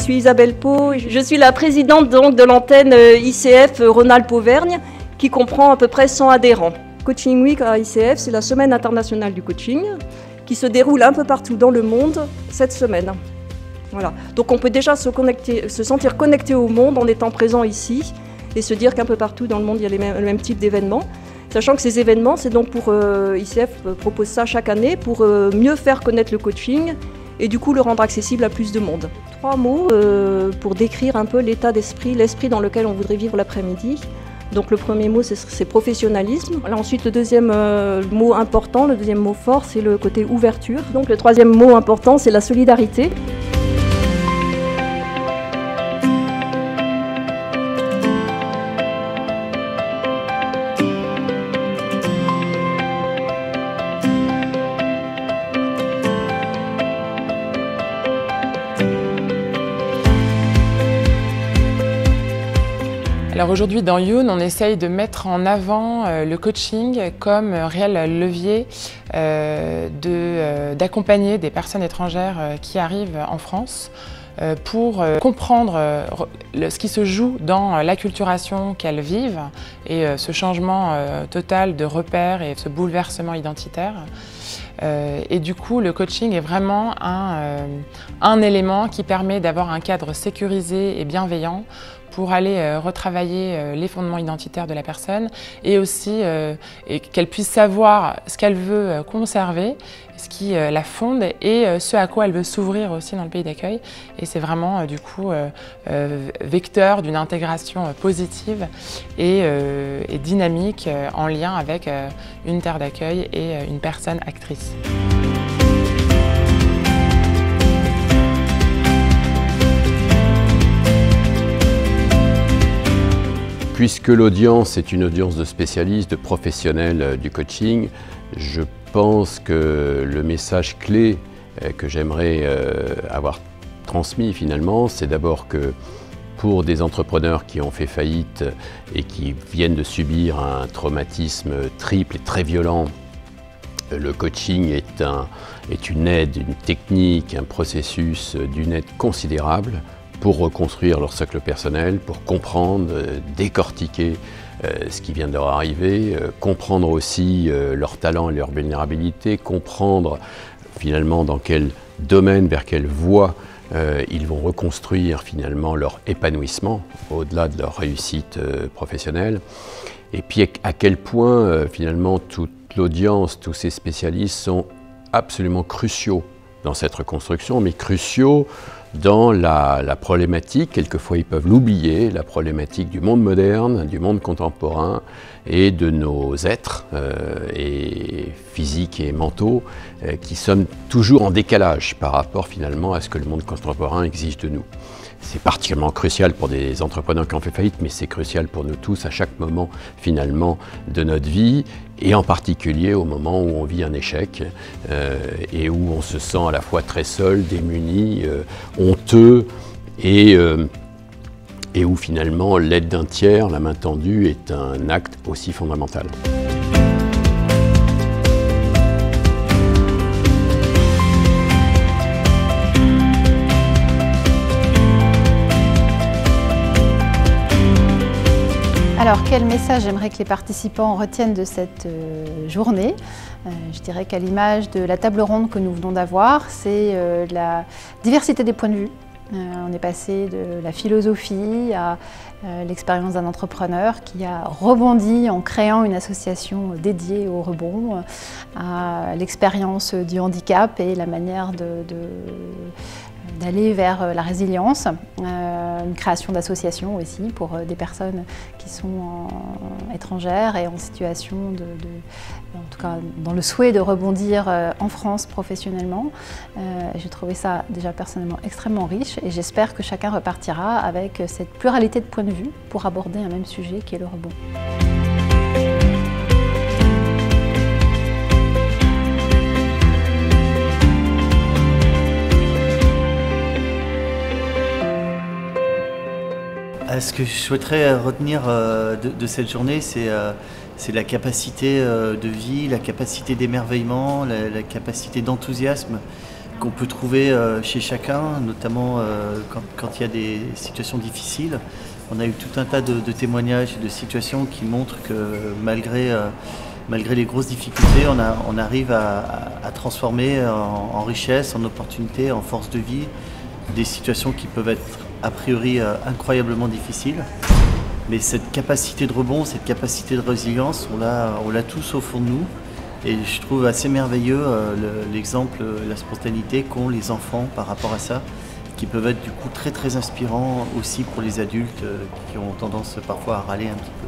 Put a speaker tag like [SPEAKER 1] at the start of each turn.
[SPEAKER 1] suis Isabelle Pau, je suis la présidente donc, de l'antenne ICF Rhône-Alpes-Auvergne qui comprend à peu près 100 adhérents. Coaching Week à ICF, c'est la semaine internationale du coaching qui se déroule un peu partout dans le monde cette semaine. Voilà. Donc on peut déjà se sentir connecté au monde en étant présent ici et se dire qu'un peu partout dans le monde il y a le même type d'événements. Sachant que ces événements, c'est donc pour ICF propose ça chaque année pour mieux faire connaître le coaching et du coup le rendre accessible à plus de monde. 3 mots pour décrire un peu l'état d'esprit, l'esprit dans lequel on voudrait vivre l'après-midi. Donc le premier mot c'est professionnalisme. Là, ensuite le deuxième mot important, le deuxième mot fort, c'est le côté ouverture. Donc le troisième mot important, c'est la solidarité.
[SPEAKER 2] Alors aujourd'hui dans Youn, on essaye de mettre en avant le coaching comme réel levier d'accompagner des personnes étrangères qui arrivent en France pour comprendre ce qui se joue dans l'acculturation qu'elles vivent et ce changement total de repères et ce bouleversement identitaire. Et du coup, le coaching est vraiment un élément qui permet d'avoir un cadre sécurisé et bienveillant pour aller retravailler les fondements identitaires de la personne et aussi qu'elle puisse savoir ce qu'elle veut conserver, ce qui la fonde et ce à quoi elle veut s'ouvrir aussi dans le pays d'accueil. Et c'est vraiment du coup vecteur d'une intégration positive et dynamique en lien avec une terre d'accueil et une personne actrice.
[SPEAKER 3] Puisque l'audience est une audience de spécialistes, de professionnels du coaching, je pense que le message clé que j'aimerais avoir transmis finalement, c'est d'abord que pour des entrepreneurs qui ont fait faillite et qui viennent de subir un traumatisme triple et très violent, le coaching est une aide, une technique, un processus d'une aide considérable pour reconstruire leur socle personnel, pour comprendre, décortiquer ce qui vient de leur arriver, comprendre aussi leurs talents et leurs vulnérabilités, comprendre finalement dans quel domaine, vers quelle voie ils vont reconstruire finalement leur épanouissement au-delà de leur réussite professionnelle. Et puis à quel point finalement toute l'audience, tous ces spécialistes sont absolument cruciaux dans cette reconstruction, mais cruciaux dans la problématique, quelquefois ils peuvent l'oublier, la problématique du monde moderne, du monde contemporain et de nos êtres et physiques et mentaux qui sommes toujours en décalage par rapport finalement à ce que le monde contemporain exige de nous. C'est particulièrement crucial pour des entrepreneurs qui ont fait faillite, mais c'est crucial pour nous tous à chaque moment finalement de notre vie et en particulier au moment où on vit un échec et où on se sent à la fois très seul, démuni, honteux et où finalement l'aide d'un tiers, la main tendue, est un acte aussi fondamental.
[SPEAKER 4] Alors, quel message j'aimerais que les participants retiennent de cette journée? Je dirais qu'à l'image de la table ronde que nous venons d'avoir, c'est la diversité des points de vue. On est passé de la philosophie à l'expérience d'un entrepreneur qui a rebondi en créant une association dédiée au rebond, à l'expérience du handicap et la manière d'aller vers la résilience, une création d'associations aussi pour des personnes qui sont étrangères et en situation en tout cas dans le souhait de rebondir en France professionnellement. J'ai trouvé ça déjà personnellement extrêmement riche et j'espère que chacun repartira avec cette pluralité de points de vue pour aborder un même sujet qui est le rebond.
[SPEAKER 5] Ce que je souhaiterais retenir de cette journée, c'est la capacité de vie, la capacité d'émerveillement, la capacité d'enthousiasme qu'on peut trouver chez chacun, notamment quand il y a des situations difficiles. On a eu tout un tas de témoignages et de situations qui montrent que malgré les grosses difficultés, on arrive à transformer en richesse, en opportunité, en force de vie, des situations qui peuvent être a priori incroyablement difficiles. Mais cette capacité de rebond, cette capacité de résilience, on l'a tous au fond de nous. Et je trouve assez merveilleux l'exemple, la spontanéité qu'ont les enfants par rapport à ça, qui peuvent être du coup très inspirants aussi pour les adultes qui ont tendance parfois à râler un petit peu.